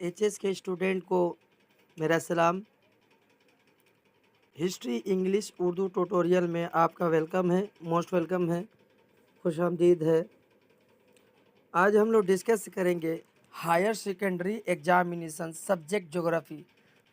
HS के student को मेरा सलाम। हिस्ट्री इंग्लिश उर्दू ट्यूटोरियल में आपका वेलकम है, मोस्ट वेलकम है, खुशामदीद है। आज हम लोग डिस्कस करेंगे higher secondary examination subject geography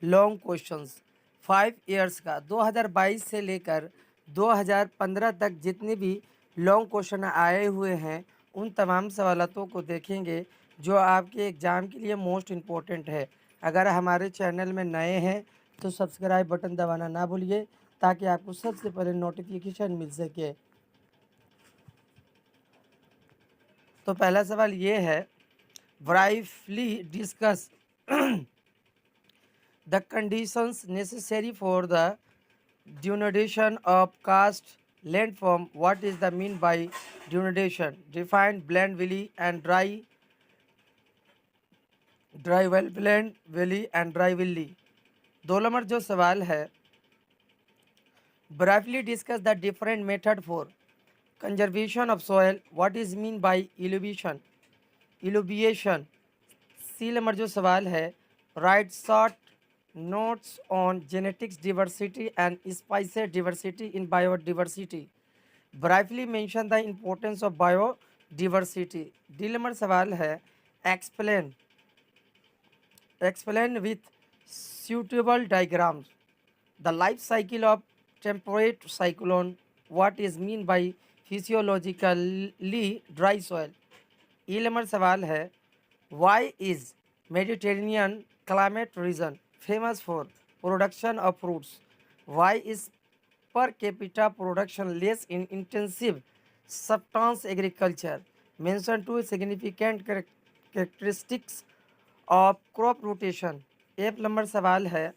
long questions 5 years का 2022 से लेकर 2015 तक जितने भी लॉन्ग क्वेश्चन आए हुए हैं उन तमाम सवालों को देखेंगे जो आपके एग्ज़ाम के लिए मोस्ट इम्पोर्टेंट है। अगर हमारे चैनल में नए हैं तो सब्सक्राइब बटन दबाना ना भूलिए ताकि आपको सबसे पहले नोटिफिकेशन मिल सके। तो पहला सवाल ये है, ब्राइफली discuss the conditions necessary for the denudation of caste landform. What is the mean by denudation? Define blend valley and dry well blend valley and dry valley. 2 number जो सवाल है, briefly discuss the different method for conservation of soil. What is mean by illuviation? C number जो सवाल है, write short notes on genetics diversity and species diversity in biodiversity. Briefly mention the importance of biodiversity. D number सवाल है, explain with suitable diagrams the life cycle of temperate cyclone. What is mean by physiologically dry soil? E number सवाल है, why is Mediterranean climate region famous for production of fruits? Why is per capita production less in intensive subsistence agriculture? Mention two significant characteristics of crop rotation. एक number सवाल है,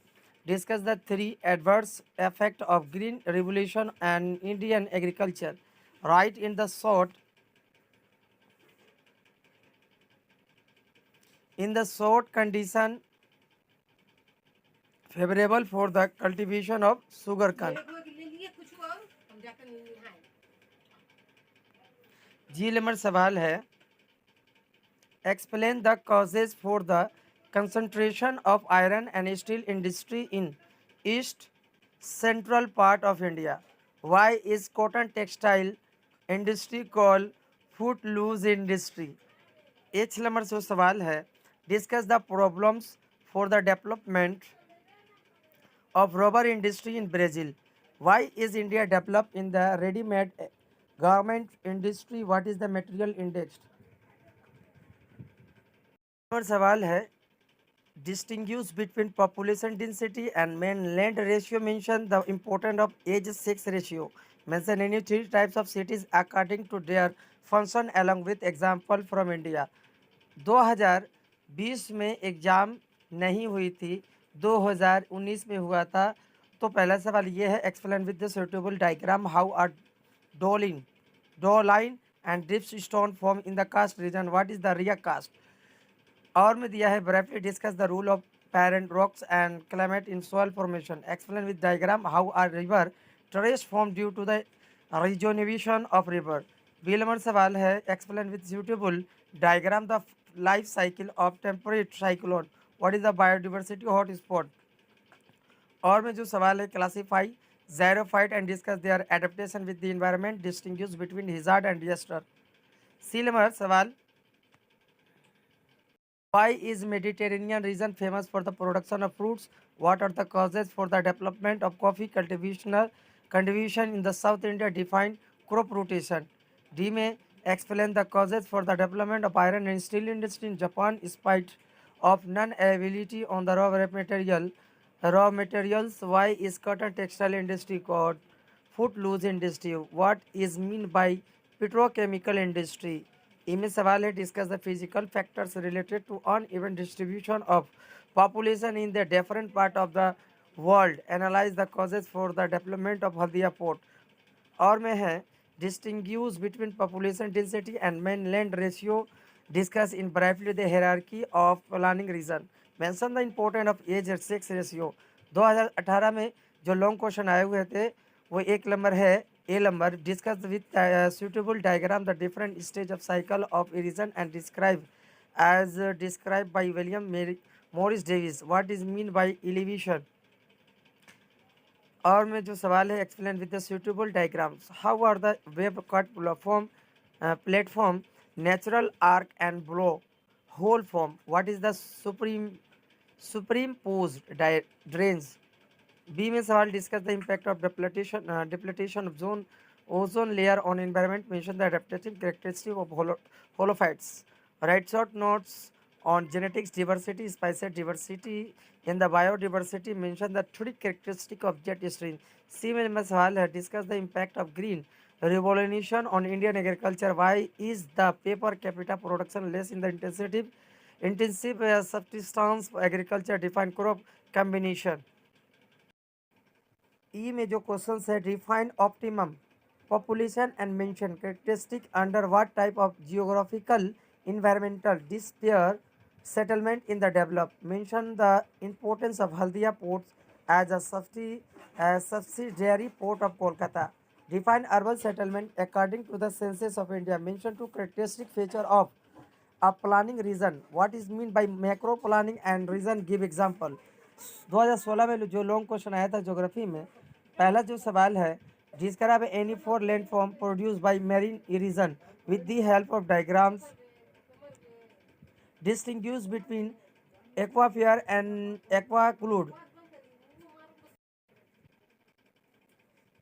discuss the 3 adverse effect of green revolution and Indian agriculture. Write in the short condition favorable for the cultivation of sugarcane. G number सवाल है, explain the causes for the concentration of iron and steel industry in east central part of India. Why is cotton textile industry called footloose industry? H number जो सवाल है, discuss the problems for the development of rubber industry in Brazil. Why is India developed in the ready-made garment industry? What is the material indexed? और सवाल है, distinguish between population density and main land ratio. Mention the importance of age-sex ratio. Mention any 3 types of cities according to their function along with example from India. 2020 में exam नहीं हुई थी, 2019 में हुआ था। तो पहला सवाल ये है, explain with the suitable diagram how are doline and drips stone form in the karst region. What is the ria coast? और में दिया है, briefly discuss the role of parent rocks and climate in soil formation. Explain with diagram how are river terraces form due to the rejuvenation of river. B number सवाल है, explain with suitable diagram the life cycle of temperate cyclone. What is the biodiversity hot spot. और में जो सवाल है, classify xerophyte and discuss their adaptation with the environment. Distinguish between hazard and disaster. C number सवाल, why is Mediterranean region famous for the production of fruits? What are the causes for the development of coffee cultivation in the South India? Define crop rotation. D में explain the causes for the development of iron and steel industry in Japan in spite of non-availability on the raw materials. Why is cotton textile industry called footloose industry? What is mean by petrochemical industry? इनमें सवाल है, discuss the physical factors related to uneven distribution of population in the different part of the world. Analyse the causes for the development of Haldia port. और में है, distinguish between population density and man land ratio. Discuss in briefly the hierarchy of planning region. Mention the importance of age and sex ratio. 2018 में जो long question आए हुए थे वो एक नंबर है, A number. Discuss with suitable diagram the different stage of cycle of erosion and describe as describe by William Morris Davis, what is mean by elevation. और में जो सवाल है, explain with the suitable diagrams how are the wave cut platform natural arch and blow hole form, what is the superimposed drains. B में सवाल, discuss the impact of depletion of zone ozone layer on environment, mention the adaptive characteristic of halophytes, write short notes on genetics diversity, species diversity in the biodiversity, mention the three characteristic of jet stream। C में सवाल है, discuss the impact of green revolution on Indian agriculture, why is the per capita production less in the intensive subsistence agriculture, define crop combination. E में जो question है, define optimum population and mention characteristic under what type of geographical environmental despair settlement in the developed, mention the importance of Haldia ports as a subsidiary port of Kolkata, define urban settlement according to the census of India, mention two characteristic feature of a planning region, what is mean by macro planning and region, give example। 2016 में जो long question आया था geography में, पहला जो सवाल है, describe any four landform produced by marine erosion with the help of diagrams, distinguish between aquifers and aquiclude।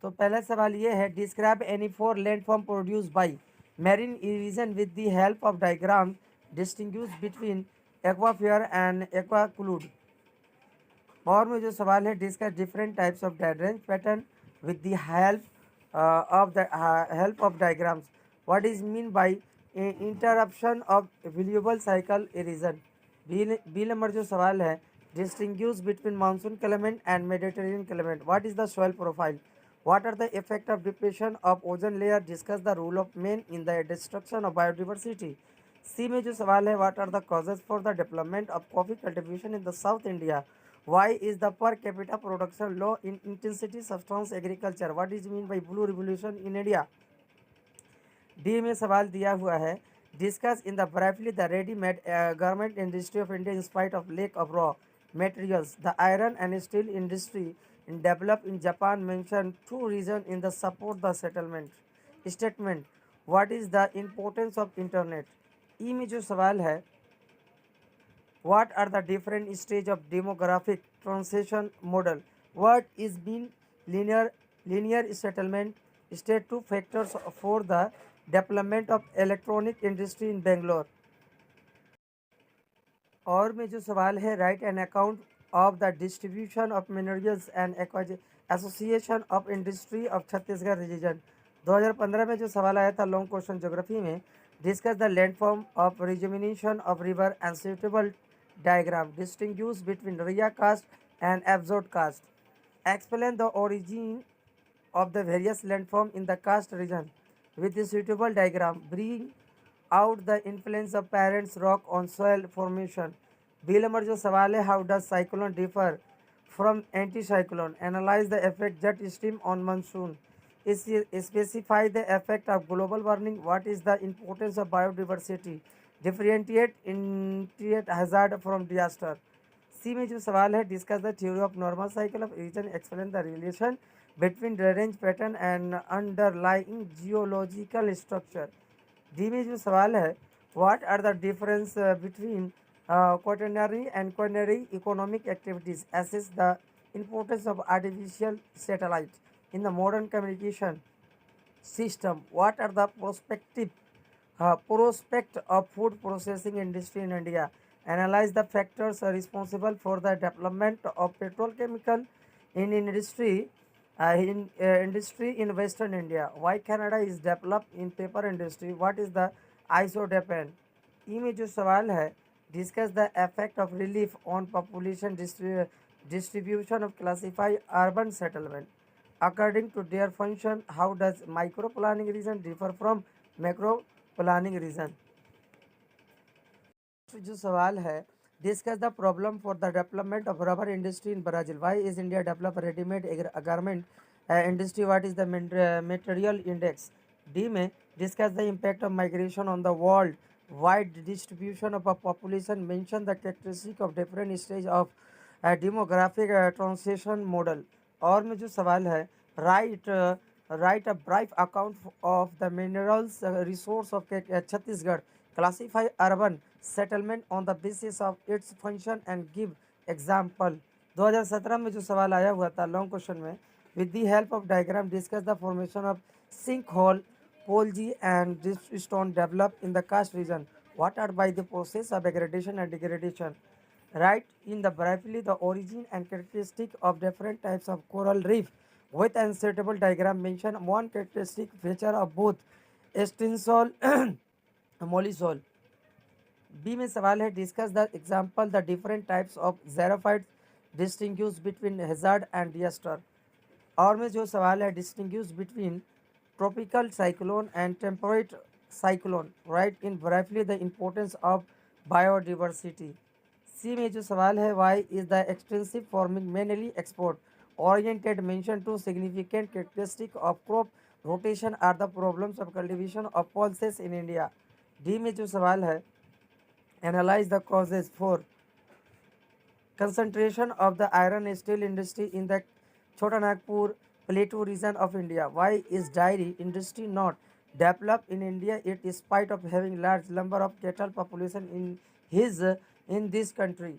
तो पहला सवाल ये है, describe any four landform produce by marine erosion with the help of diagram, distinguish between aquifer and aquiclude. और में जो सवाल है, discuss different types of drainage pattern with the help of diagrams, what is mean by interruption of variable cycle erosion. B number जो सवाल है, distinguish between monsoon climate and Mediterranean climate, what is the soil profile, what are the effect of depletion of ozone layer, discuss the role of men in the destruction of biodiversity। सी में जो सवाल है, what are the causes for the development of coffee cultivation in the South India, why is the per capita production low in intensity substance agriculture, what is mean by blue revolution in India। D में सवाल दिया हुआ है, discuss in the briefly the readymade garment industry of India in spite of lack of raw materials, the iron and steel industry in developed in Japan, mention two reasons in the support the settlement statement, what is the importance of internet। ई में जो सवाल है, what are the different stage of demographic transition model, what is mean linear settlement, state two factors for the development of electronic industry in Bangalore। और में जो सवाल है, write an account of the distribution of minerals and association of industry of Chhattisgarh region. 2015 में जो सवाल आया था लॉन्ग क्वेश्चन ज्योग्राफी में, discuss the landform of rejuvenation of river and suitable diagram, distinguish between ria coast and absorb coast, explain the origin of the various landform in the karst region with the suitable diagram, bring out the influence of parents rock on soil formation। B number जो सवाल है, how does cyclone differ from anticyclone, analyze the effect jet stream on monsoon, specify the effect of global warming, what is the importance of biodiversity, differentiate hazard from disaster। सी में जो सवाल है, discuss the theory of normal cycle of region, explain the relation between drainage pattern and underlying geological structure। D में जो सवाल है, what are the difference between quaternary and quaternary economic activities, assess the importance of artificial satellite in the modern communication system, what are the prospect of food processing industry in India, analyze the factors responsible for the development of petrochemical in industry in Western India, why Canada is developed in paper industry, what is the isodepane। ई में जो सवाल है, discuss the effect of relief on population distribution of classify urban settlement according to their function, how does micro planning region differ from macro planning region। जो सवाल है, discuss the problem for the development of rubber industry in Brazil, why is India develop ready-made garment industry, what is the material index। D में discuss the impact of migration on the world wide distribution of a population, mention the characteristic of different stage of a demographic transition model. और में जो सवाल है, write a brief account of the minerals resource of Chhattisgarh, classify urban settlement on the basis of its function and give example. 2017 में जो सवाल आया हुआ था लॉन्ग क्वेश्चन में, with the help of diagram discuss the formation of sinkhole, polgy and dripstone developed in the karst region. What are by the process of aggradation and degradation? Write in the briefly the origin and characteristic of different types of coral reef with an suitable diagram. Mention one characteristic feature of both extensol mollisol. B में सवाल है, discuss the example the different types of xerophyte, distinguish between hazard and disaster. और में जो सवाल है, distinguish between tropical cyclone and temperate cyclone. Write in briefly the importance of biodiversity. C में जो सवाल है, why is the extensive farming mainly export oriented. Mention two significant characteristics of crop rotation are the problems of cultivation of pulses in India. D में जो सवाल है, analyze the causes for concentration of the iron and steel industry in the Chota Nagpur plateau region of India. Why is dairy industry not developed in India yet despite of having large number of cattle population in this country?